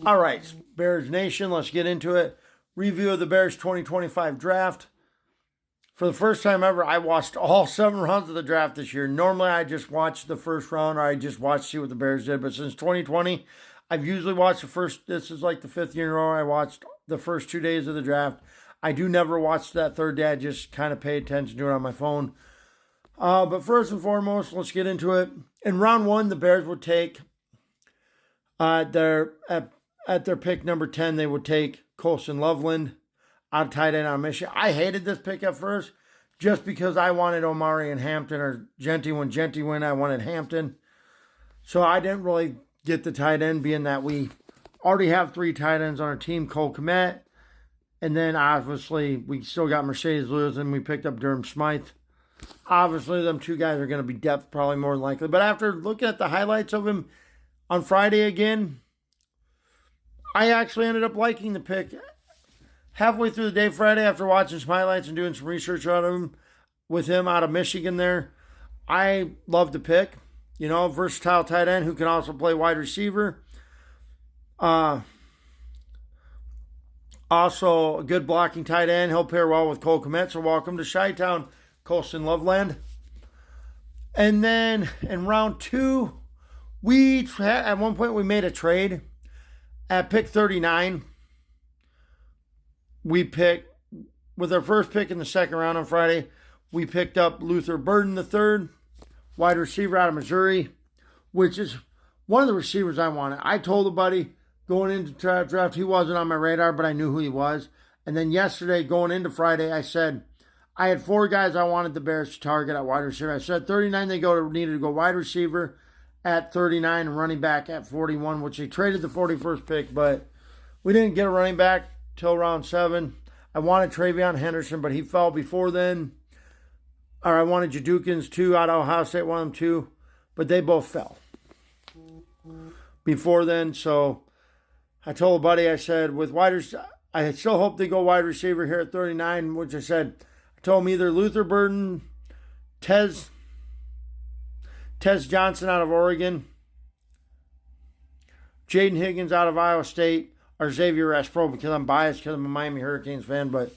All right, Bears Nation, let's get into it. Review of the Bears 2025 draft. For the first time ever, I watched all 7 rounds of the draft this year. Normally, I just watched the first round or I just watched to see what the Bears did. But since 2020, I've usually watched the first, this is like the 5th year in a row, I watched the first 2 days of the draft. I do never watch that third day. I just kind of pay attention to it on my phone. But first and foremost, let's get into it. In round 1, the Bears would take at their pick number 10, they would take Colston Loveland out of tight end out of Michigan. I hated this pick at first just because I wanted Omari and Hampton, or Genty. When Genty went, I wanted Hampton. So I didn't really get the tight end, being that we already have 3 tight ends on our team. Cole Kmet, and then obviously we still got Mercedes Lewis, and we picked up Durham Smythe. Obviously, them 2 guys are going to be depth, probably more than likely. But after looking at the highlights of him on Friday again, I actually ended up liking the pick. Halfway through the day Friday, after watching some highlights and doing some research on him with him out of Michigan there, I love the pick. You know, versatile tight end who can also play wide receiver. Also, a good blocking tight end. He'll pair well with Cole Kmet. So welcome to Chi-Town, Colston Loveland. And then in round 2, at one point we made a trade. At pick 39, we picked, with our first pick in the second round on Friday, we picked up Luther Burden III, wide receiver out of Missouri, which is one of the receivers I wanted. I told a buddy going into draft, he wasn't on my radar, but I knew who he was. And then yesterday, going into Friday, I said, I had 4 guys I wanted the Bears to target at wide receiver. I said 39, they needed to go wide receiver at 39 and running back at 41, which they traded the 41st pick, but we didn't get a running back till round 7. I wanted Travion Henderson, but he fell before then. Or I wanted Jadukins too, out of Ohio State, wanted them too, but they both fell before then. So I told a buddy, I said, I still hope they go wide receiver here at 39, which I told him either Luther Burden, Tez Johnson out of Oregon, Jaden Higgins out of Iowa State, or Xavier Restro, because I'm biased because I'm a Miami Hurricanes fan. But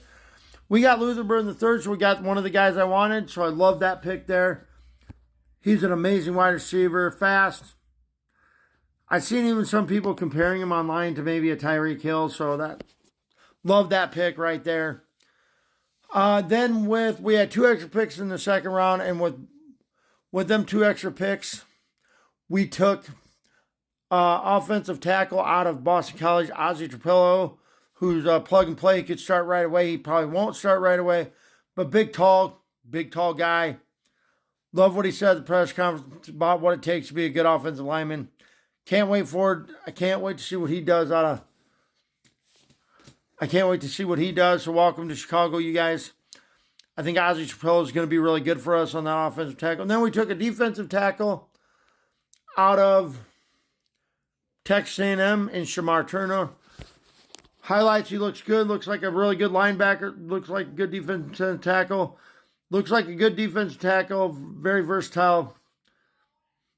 we got Luther Burden the third, so we got one of the guys I wanted. So I love that pick there. He's an amazing wide receiver, fast. I've seen even some people comparing him online to maybe a Tyreek Hill, so love that pick right there. Then we had 2 extra picks in the second round, and with them 2 extra picks, we took offensive tackle out of Boston College, Ozzy Trapello, who's a plug and play. He could start right away. He probably won't start right away, but big, tall guy. Love what he said at the press conference about what it takes to be a good offensive lineman. Can't wait to see what he does I can't wait to see what he does. So welcome to Chicago, you guys. I think Ozzy Trapello is going to be really good for us on that offensive tackle. And then we took a defensive tackle out of Texas A&M in Shamar Turner. Highlights, he looks good. Looks like a really good linebacker. Looks like a good defensive tackle. Looks like a good defensive tackle. Very versatile.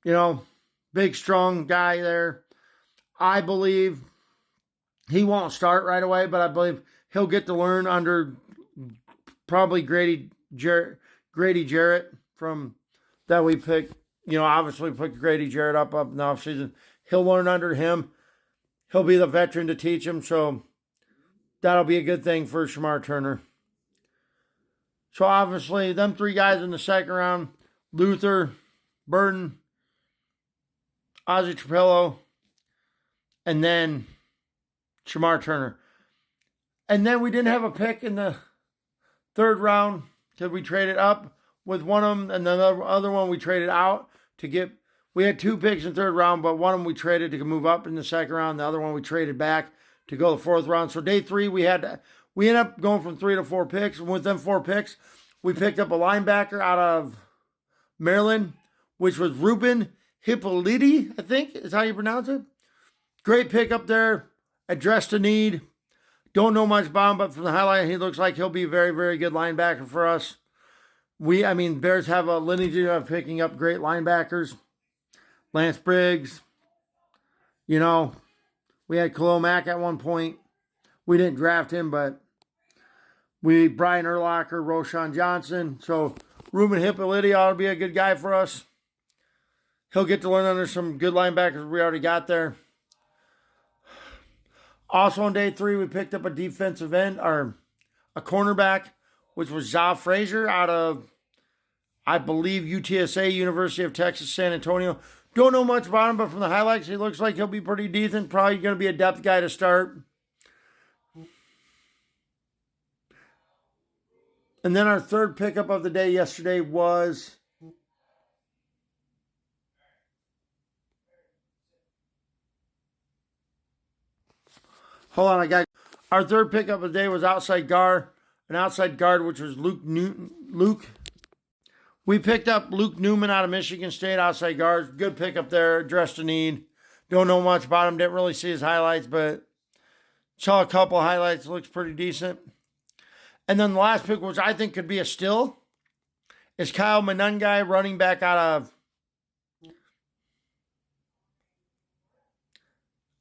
You know, big, strong guy there. I believe he won't start right away, but I believe he'll get to learn under probably Grady Jarrett from that we picked. You know, obviously we picked Grady Jarrett up in the offseason. He'll learn under him. He'll be the veteran to teach him, so that'll be a good thing for Shamar Turner. So obviously, them 3 guys in the second round, Luther, Burden, Ozzy Trapello, and then Shamar Turner. And then we didn't have a pick in the third round because we traded up with one of them, and the other one we traded out to get. We had 2 picks in the third round, but one of them we traded to move up in the second round. The other one we traded back to go the 4th round. So day 3, we ended up going from 3 to 4 picks. And with them 4 picks, we picked up a linebacker out of Maryland, which was Ruben Hippolyte, I think is how you pronounce it. Great pick up there. Addressed a need. Don't know much about him, but from the highlight, he looks like he'll be a very, very good linebacker for us. Bears have a lineage of picking up great linebackers. Lance Briggs, We had Khalil Mack at one point. We didn't draft him, but Brian Urlacher, Roschon Johnson. So Ruben Hippolyte ought to be a good guy for us. He'll get to learn under some good linebackers we already got there. Also on day 3, we picked up a defensive end, or a cornerback, which was Za Frazier out of, I believe, UTSA, University of Texas, San Antonio. Don't know much about him, but from the highlights, he looks like he'll be pretty decent. Probably going to be a depth guy to start. And then our third pickup of the day yesterday was our third pickup of the day was outside guard. An outside guard, which was Luke Newton. We picked up Luke Newman out of Michigan State, outside guard. Good pickup there, addressed a need. Don't know much about him, didn't really see his highlights, but saw a couple of highlights, looks pretty decent. And then the last pick, which I think could be a steal, is Kyle Monangai, running back out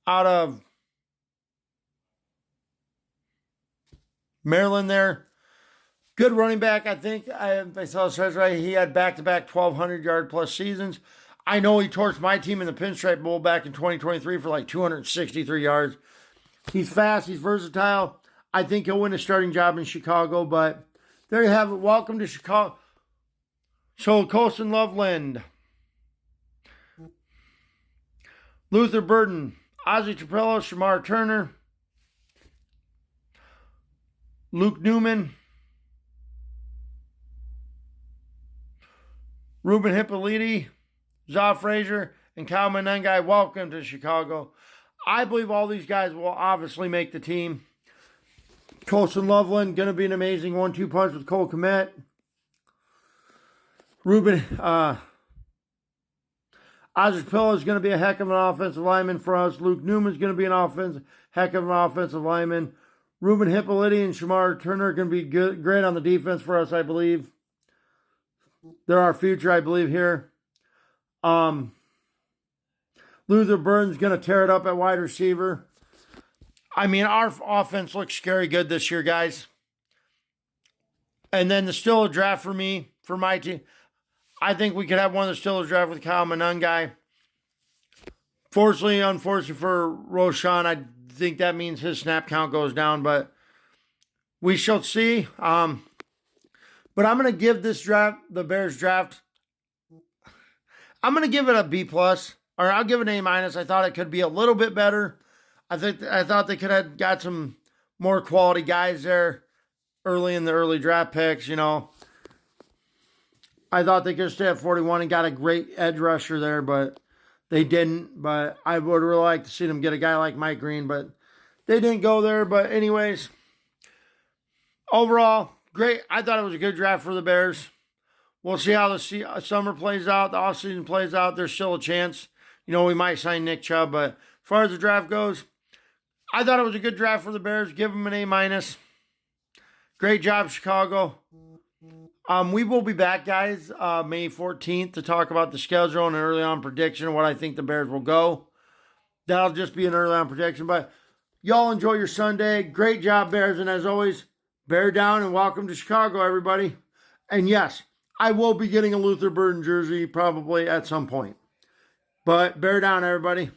of Maryland there. Good running back, I think. I saw it right. He had back-to-back 1,200-yard plus seasons. I know he torched my team in the Pinstripe Bowl back in 2023 for like 263 yards. He's fast. He's versatile. I think he'll win a starting job in Chicago, but there you have it. Welcome to Chicago. So, Colston Loveland, Luther Burden, Ozzie Trapello, Shamar Turner, Luke Newman, Ruben Hippolyte, Za Frazier, and Kyle Monangai. Welcome to Chicago. I believe all these guys will obviously make the team. Colston Loveland, going to be an amazing 1-2 punch with Cole Kmet. Ozzie Trapello is going to be a heck of an offensive lineman for us. Luke Newman is going to be heck of an offensive lineman. Ruben Hippolyte and Shamar Turner are going to be great on the defense for us, I believe. They're our future, I believe, here. Luther Burden's going to tear it up at wide receiver. I mean, our offense looks scary good this year, guys. And then the Steelers draft for me, for my team. I think we could have one of the Steelers draft with Kyle Monangai. Unfortunately for Roschon, I think that means his snap count goes down, but we shall see. But I'm going to give this draft, the Bears draft, I'm going to give it a B+, or I'll give it an A-. I thought it could be a little bit better. I thought they could have got some more quality guys there early in the early draft picks, you know. I thought they could have stayed at 41 and got a great edge rusher there, but they didn't. But I would really like to see them get a guy like Mike Green, but they didn't go there. But anyways, overall, great. I thought it was a good draft for the Bears. We'll see how the summer plays out, the offseason plays out. There's still a chance. You know, we might sign Nick Chubb, but as far as the draft goes, I thought it was a good draft for the Bears. Give them an A-. Great job, Chicago. We will be back, guys, May 14th to talk about the schedule and an early on prediction of what I think the Bears will go. That'll just be an early on prediction. But y'all enjoy your Sunday. Great job, Bears. And as always, bear down and welcome to Chicago, everybody. And yes, I will be getting a Luther Burden jersey probably at some point. But bear down, everybody.